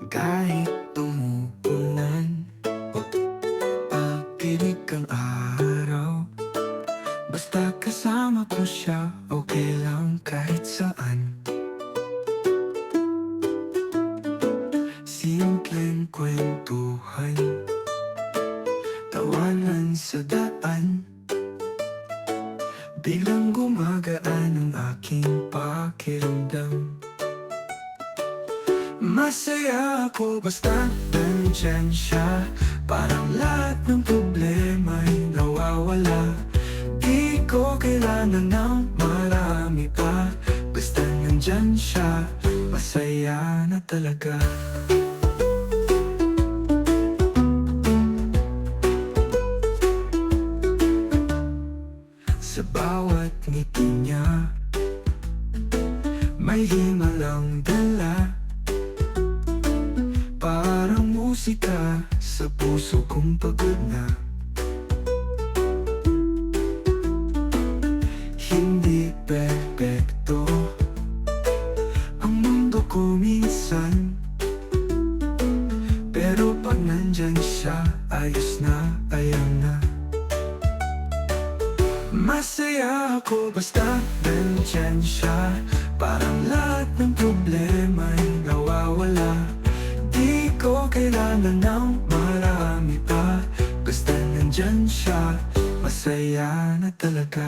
Kahit tumuulan o pag-ibig ang araw, basta kasama ko siya, okay lang kahit saan. Simpleng kwentuhan, tawanan sa daan, biglang gumagaan ang aking pakiramdam. Masaya ako basta nandyan siya, parang lahat ng problema'y nawawala. Di ko kailangan ng marami pa, basta nandyan siya, masaya na talaga. Sa bawat ngiti niya, may himalang dala, parang musika sa puso kong pagod na. Hindi perpekto ang mundo ko minsan, pero pag nandyan siya, ayos na, ayan na. Masaya ako basta nandyan siya, parang lahat ng problema'y nawawala. Di ko kailangan ng marami pa, basta nandyan siya, masaya na talaga.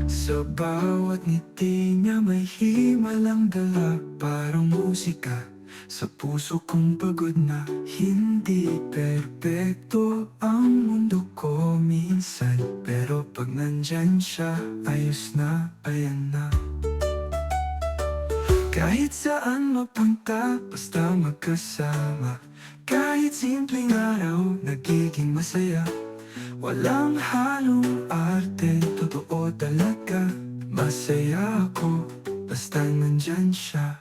Sa bawat ngiti niya may himalang dala, parang musika sa puso kong pagod na. Hindi perpekto ang mundo ko minsan, pero pag nandyan siya, ayos na, ayan na. Kahit saan mapunta, basta magkasama, kahit simpleng araw, nagiging masaya. Walang halong arte, totoo talaga. Masaya ako, basta nandyan siya.